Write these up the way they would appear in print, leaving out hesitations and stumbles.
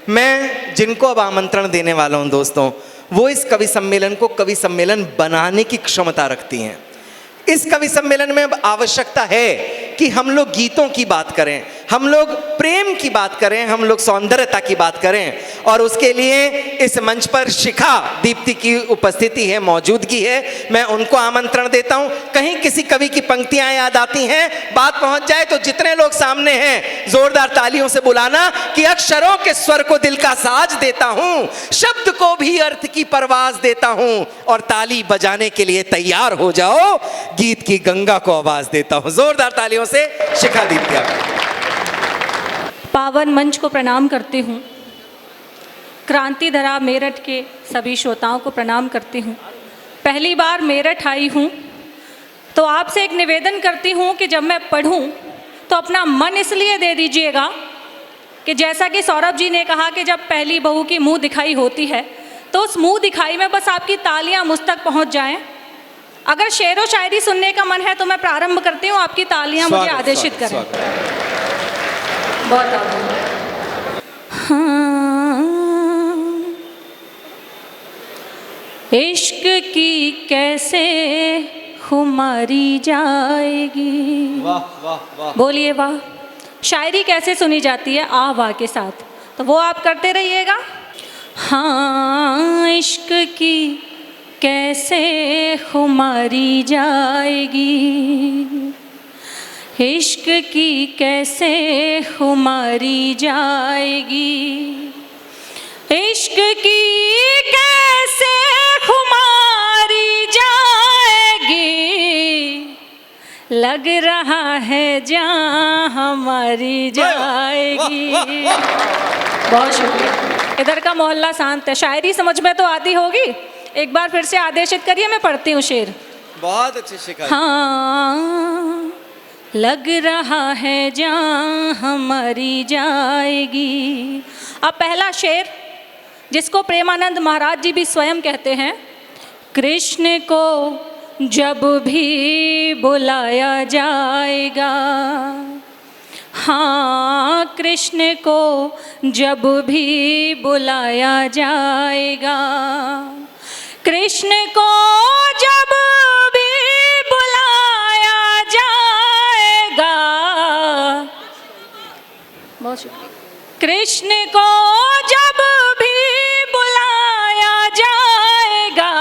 मैं जिनको अब आमंत्रण देने वाला हूँ दोस्तों, वो इस कवि सम्मेलन को कवि सम्मेलन बनाने की क्षमता रखती हैं। इस कवि सम्मेलन में अब आवश्यकता है कि हम लोग गीतों की बात करें, हम लोग प्रेम की बात करें, हम लोग सौंदर्यता की बात करें, और उसके लिए इस मंच पर शिखा दीप्ति की उपस्थिति है, मौजूदगी है। मैं उनको आमंत्रण देता हूं। कहीं किसी कवि की पंक्तियां याद आती हैं, बात पहुंच जाए तो जितने लोग सामने हैं जोरदार तालियों से बुलाना कि अक्षरों के स्वर को दिल का साज देता हूं, शब्द को भी अर्थ की परवाज देता हूं, और ताली बजाने के लिए तैयार हो जाओ, गीत की गंगा को आवाज देता हूं। जोरदार तालियों से शिखा दीप्ति। पावन मंच को प्रणाम करती हूँ, क्रांति धरा मेरठ के सभी श्रोताओं को प्रणाम करती हूँ। पहली बार मेरठ आई हूँ तो आपसे एक निवेदन करती हूँ कि जब मैं पढ़ूँ तो अपना मन इसलिए दे दीजिएगा कि जैसा कि सौरभ जी ने कहा कि जब पहली बहू की मुंह दिखाई होती है तो उस मुंह दिखाई में बस आपकी तालियां मुझ तक पहुँच जाएं। अगर शेर व शायरी सुनने का मन है तो मैं प्रारंभ करती हूँ, आपकी तालियां मुझे आदेशित करें। बहुत इश्क की कैसे खुमारी जाएगी। वाह वाह वाह, बोलिए वाह। शायरी कैसे सुनी जाती है? आ वाह के साथ, तो वो आप करते रहिएगा। हाँ, इश्क की कैसे खुमारी जाएगी, इश्क की कैसे खुमारी जाएगी, इश्क की कैसे खुमारी जाएगी, लग रहा है जान हमारी जाएगी। बहुत शुक्रिया। इधर का मोहल्ला शांत है। शायरी समझ में तो आती होगी, एक बार फिर से आदेशित करिए, मैं पढ़ती हूँ शेर। बहुत अच्छी शिखा। हाँ, लग रहा है जान हमारी जाएगी। अब पहला शेर, जिसको प्रेमानंद महाराज जी भी स्वयं कहते हैं। कृष्ण को जब भी बुलाया जाएगा, हाँ, कृष्ण को जब भी बुलाया जाएगा, कृष्ण को जब भी बुलाया जाएगा, बहुत शुक्रिया। कृष्ण को जब भी बुलाया जाएगा,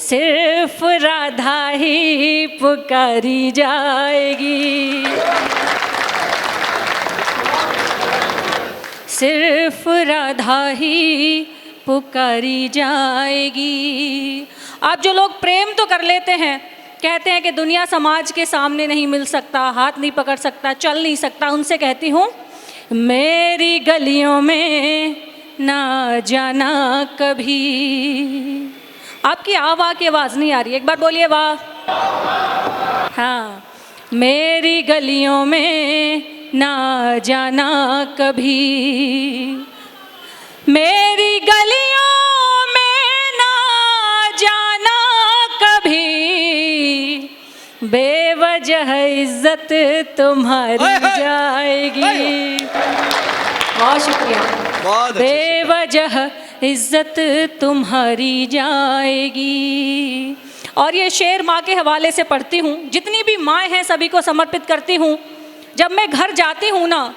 सिर्फ राधा ही पुकारी जाएगी, सिर्फ राधा ही पुकारी जाएगी। आप जो लोग प्रेम तो कर लेते हैं, कहते हैं कि दुनिया समाज के सामने नहीं मिल सकता, हाथ नहीं पकड़ सकता, चल नहीं सकता, उनसे कहती हूँ मेरी गलियों में ना जाना कभी। आपकी आवाज़ की आवाज़ नहीं आ रही, एक बार बोलिए वाह। हाँ, मेरी गलियों में ना जाना कभी, मेरी गलियों में ना जाना कभी, बेवजह इज्जत तुम्हारी जाएगी। बहुत शुक्रिया। बहुत बेवजह इज्जत तुम्हारी जाएगी। और ये शेर माँ के हवाले से पढ़ती हूँ, जितनी भी माँ हैं सभी को समर्पित करती हूँ। जब मैं घर जाती हूँ ना,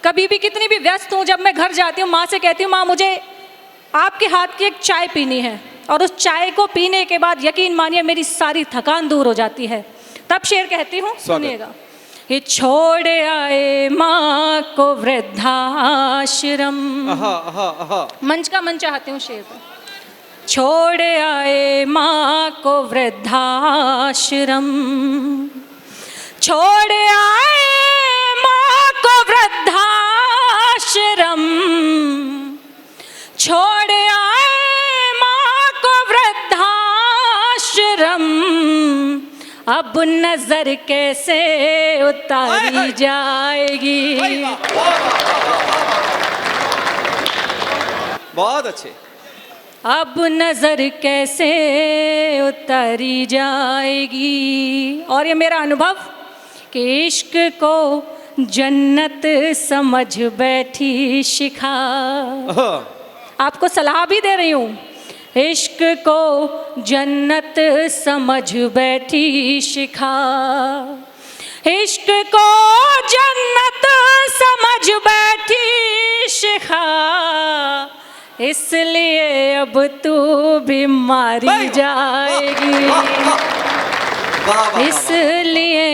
कभी भी कितनी भी व्यस्त हूँ, जब मैं घर जाती हूँ माँ से कहती हूँ, माँ मुझे आपके हाथ की एक चाय पीनी है, और उस चाय को पीने के बाद यकीन मानिए मेरी सारी थकान दूर हो जाती है। तब शेर कहती हूँ, सुनिएगा। ये छोड़ आए माँ को वृद्धाश्रम। मंच का मन चाहती हूँ शेर पर। छोड़ आए माँ को वृद्धाश्रम, छोड़ आए माँ को वृद्धाश्रम, छोड़ आए माँ को वृद्धाश्रम, अब नजर कैसे उतारी जाएगी। बहुत अच्छे। अब नजर कैसे उतारी जाएगी। और ये मेरा अनुभव कि इश्क को जन्नत समझ बैठी शिखा। आपको सलाह भी दे रही हूँ। इश्क को जन्नत समझ बैठी शिखा, इश्क को जन्नत समझ बैठी शिखा, इसलिए अब तू भी मारी जाएगी, इसलिए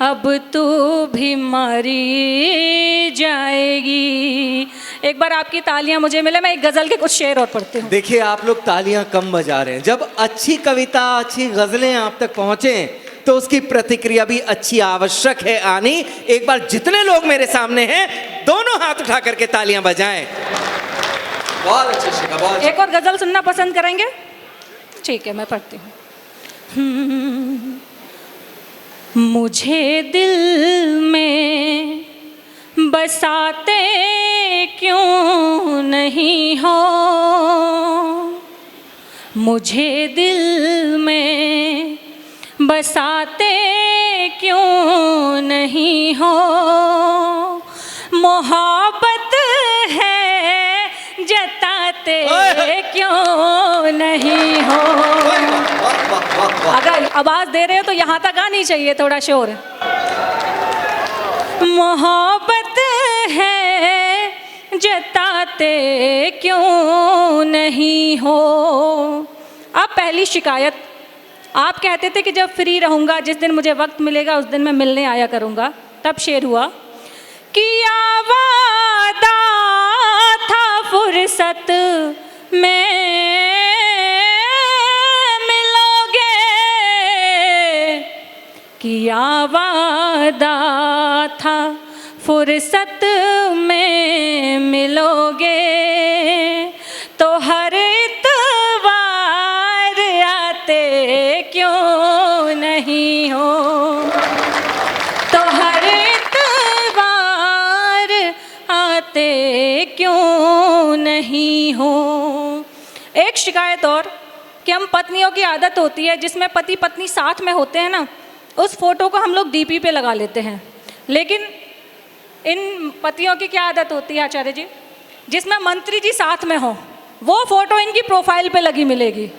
अब तू भी मारी जाएगी। एक बार आपकी तालियां मुझे मिले, मैं एक गजल के कुछ शेर और पढ़ती हूँ। देखिए आप लोग तालियां कम बजा रहे हैं। जब अच्छी कविता, अच्छी गजलें आप तक पहुंचे तो उसकी प्रतिक्रिया भी अच्छी आवश्यक है आनी। एक बार जितने लोग मेरे सामने हैं दोनों हाथ उठा करके तालियां बजाएं। बहुत अच्छी शिखा, बहुत। एक और गजल सुनना पसंद करेंगे? ठीक है, मैं पढ़ती हूँ। मुझे दिल में बसाते क्यों नहीं हो, मुझे दिल में बसाते क्यों नहीं हो, मोहब्बत है जताते क्यों नहीं हो। अगर आवाज दे रहे हो तो यहाँ तक आनी चाहिए थोड़ा शोर। मोहब्बत है जताते क्यों नहीं हो। अब पहली शिकायत, आप कहते थे कि जब फ्री रहूँगा, जिस दिन मुझे वक्त मिलेगा उस दिन मैं मिलने आया करूँगा। तब शेर हुआ किया वादा था फुर्सत में मिलोगे, किया वादा था फुर्सत में मिलोगे, तो हर इतवार आते क्यों नहीं हो, तो हर इतवार आते क्यों नहीं हो। एक शिकायत और कि हम पत्नियों की आदत होती है जिसमें पति पत्नी साथ में होते हैं ना, उस फोटो को हम लोग डीपी पे लगा लेते हैं। लेकिन इन पतियों की क्या आदत होती है आचार्य जी, जिसमें मंत्री जी साथ में हो वो फोटो इनकी प्रोफाइल पे लगी मिलेगी।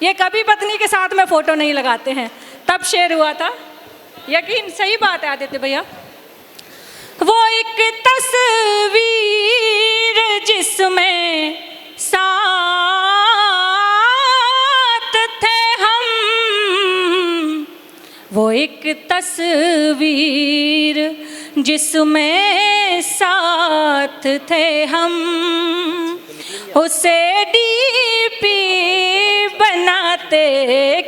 ये कभी पत्नी के साथ में फोटो नहीं लगाते हैं। तब शेर हुआ था, यकीन सही बात है आदित्य भैया, वो एक तस्वीर जिसमें साथ थे हम, वो एक तस्वीर जिसमें साथ थे हम, उसे डीपी बनाते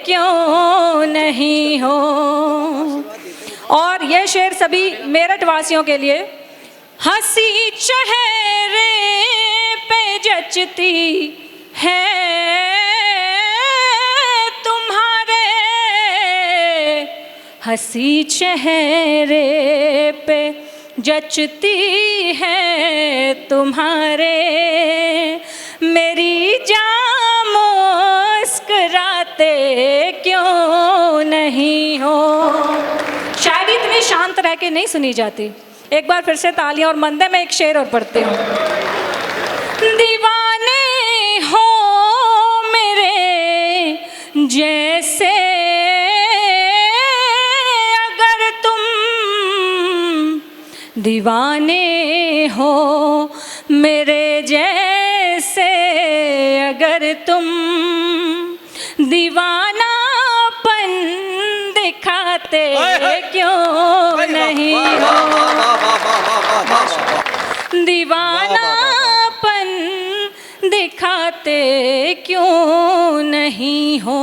क्यों नहीं हो। और यह शेर सभी मेरठ वासियों के लिए। हंसी चेहरे पे जचती है तुम्हारे, हंसी चेहरे पे जचती है तुम्हारे, मेरी जान मुस्कुराते क्यों नहीं हो। शायरी इतनी शांत रह के नहीं सुनी जाती। एक बार फिर से तालियां और मंदे में एक शेर और पढ़ती हूँ। दीवाने हो मेरे जैसे अगर तुम, दीवाने हो मेरे जैसे अगर तुम, दीवानापन दिखाते क्यों नहीं हो, दीवानापन दिखाते क्यों नहीं हो।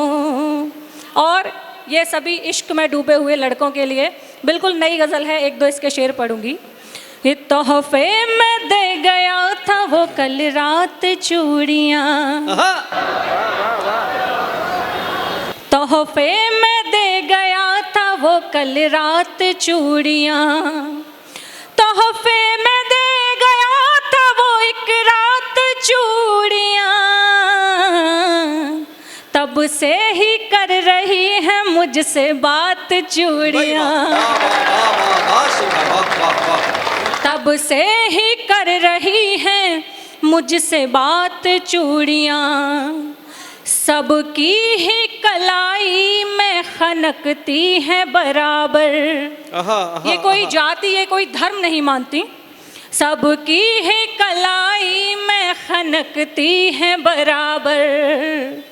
और ये सभी इश्क में डूबे हुए लड़कों के लिए बिल्कुल नई गज़ल है, एक दो इसके शेर पढ़ूंगी। ये तोहफे में दे गया था वो कल रात चूड़ियाँ, तोहफे में दे गया था वो कल रात चूड़ियाँ, तोहफे में दे गया था वो एक रात चूड़ियाँ, तब से ही कर रही है मुझसे बात चूड़ियाँ। कब से ही कर रही हैं मुझसे बात चूड़ियाँ, सबकी ही कलाई में खनकती है बराबर। ये कोई जाति, ये कोई धर्म नहीं मानती। सबकी ही कलाई में खनकती है बराबर,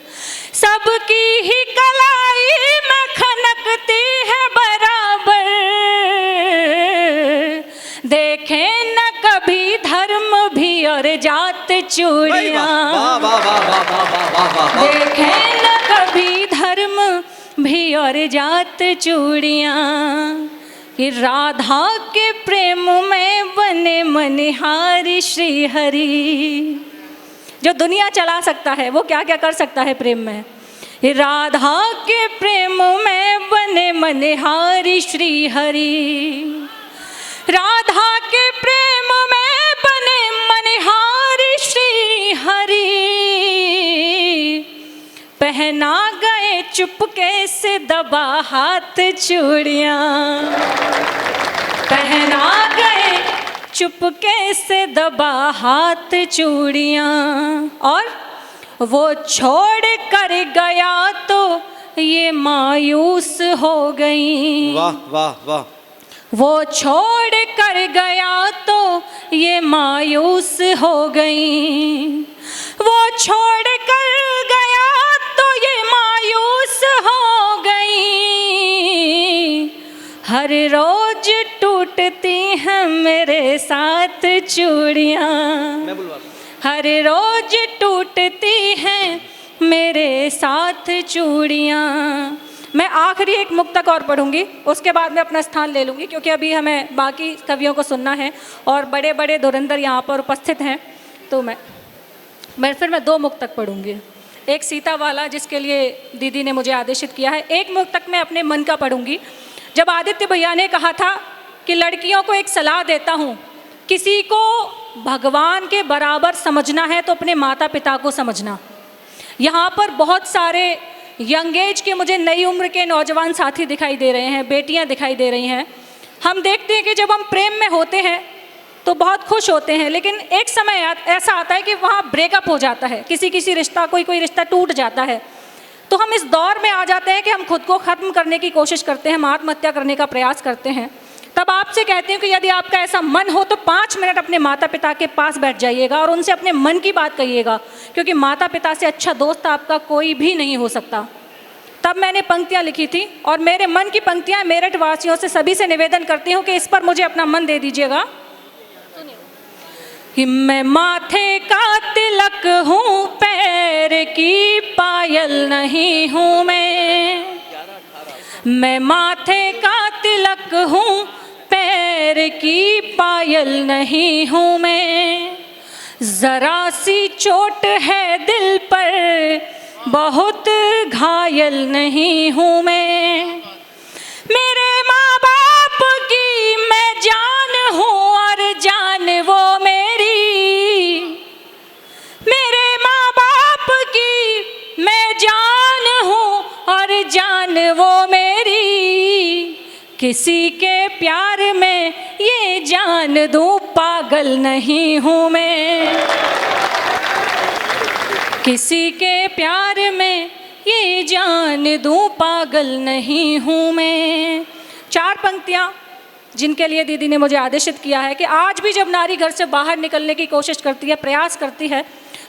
सबकी ही कलाई में खनकती है बराबर। देखें न कभी धर्म भी और जात चूड़ियाँ, देखें न कभी धर्म भी और जात चूड़ियाँ, कि राधा के प्रेम में बने मनिहारी श्री हरि। जो दुनिया चला सकता है वो क्या क्या कर सकता है प्रेम में। राधा के प्रेम में बने मनिहारी श्री हरि, राधा के प्रेम में बने मनिहारी श्री हरि। पहना गए चुपके से दबा हाथ चूड़ियाँ, पहना गए चुपके से दबा हाथ चूड़ियाँ, और वो छोड़ कर गया तो ये मायूस हो गई। वाह वाह वाह। वो छोड़ कर गया तो ये मायूस हो गई, वो छोड़ कर गया तो ये मायूस हो गई। हर रोज टूटती हैं मेरे साथ चूड़ियाँ, हर रोज टूटती हैं मेरे साथ चूड़ियाँ। मैं आखिरी एक मुक्तक और पढ़ूंगी, उसके बाद मैं अपना स्थान ले लूँगी, क्योंकि अभी हमें बाकी कवियों को सुनना है और बड़े बड़े धुरंधर यहाँ पर उपस्थित हैं। तो मैं फिर 2 मुक्तक पढ़ूंगी। एक सीता वाला जिसके लिए दीदी ने मुझे आदेशित किया है, एक मुक्तक मैं अपने मन का पढ़ूंगी। जब आदित्य भैया ने कहा था कि लड़कियों को एक सलाह देता हूँ, किसी को भगवान के बराबर समझना है तो अपने माता पिता को समझना। यहाँ पर बहुत सारे यंग एज के मुझे नई उम्र के नौजवान साथी दिखाई दे रहे हैं, बेटियां दिखाई दे रही हैं। हम देखते हैं कि जब हम प्रेम में होते हैं तो बहुत खुश होते हैं, लेकिन एक समय ऐसा आता है कि वहाँ ब्रेकअप हो जाता है, किसी रिश्ता कोई रिश्ता टूट जाता है। तो हम इस दौर में आ जाते हैं कि हम खुद को ख़त्म करने की कोशिश करते हैं, हम आत्महत्या करने का प्रयास करते हैं। तब आपसे कहती हूँ कि यदि आपका ऐसा मन हो तो 5 मिनट अपने माता पिता के पास बैठ जाइएगा और उनसे अपने मन की बात कहिएगा, क्योंकि माता पिता से अच्छा दोस्त आपका कोई भी नहीं हो सकता। तब मैंने पंक्तियाँ लिखी थी और मेरे मन की पंक्तियाँ मेरठ वासियों से सभी से निवेदन करती हूँ कि इस पर मुझे अपना मन दे दीजिएगा। कि मैं माथे का तिलक हूँ, पैर की पायल नहीं हूँ मैं माथे का तिलक हूँ, पैर की पायल नहीं हूँ मैं। जरा सी चोट है दिल पर, बहुत घायल नहीं हूँ मैं। मेरे माँ बाप की मैं जान हूँ और जान वो मेरी, मेरे माँ बाप की मैं जान हूँ और जान वो मेरी। किसी के प्यार में ये जान दूँ, पागल नहीं हूँ मैं। किसी के प्यार में ये जान दूँ, पागल नहीं हूँ मैं। 4 पंक्तियाँ जिनके लिए दीदी ने मुझे आदेशित किया है कि आज भी जब नारी घर से बाहर निकलने की कोशिश करती है, प्रयास करती है,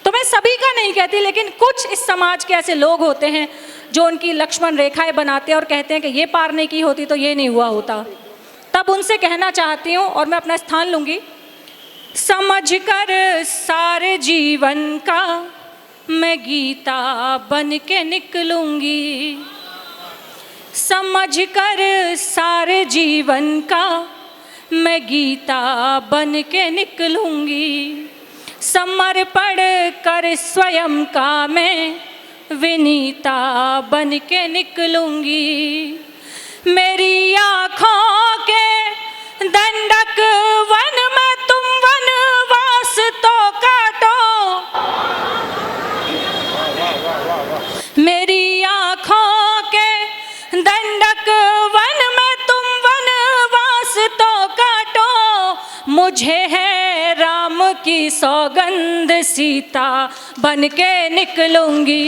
तो मैं सभी का नहीं कहती, लेकिन कुछ इस समाज के ऐसे लोग होते हैं जो उनकी लक्ष्मण रेखाएं बनाते हैं और कहते हैं कि ये पार नहीं की होती तो ये नहीं हुआ होता। तब उनसे कहना चाहती हूँ और मैं अपना स्थान लूँगी। समझ कर सारे जीवन का मैं गीता बन के निकलूँगी, समझ कर सारे जीवन का मैं गीता बन के निकलूँगी। समर्पण कर स्वयं का मैं विनीता बन के निकलूँगी। मेरी आँखों के दंडक वन में तुम वनवास तो काटो, मेरी आँखों के दंडक वन में तुम वनवास तो काटो। मुझे सौगंध सीता बन के निकलूंगी।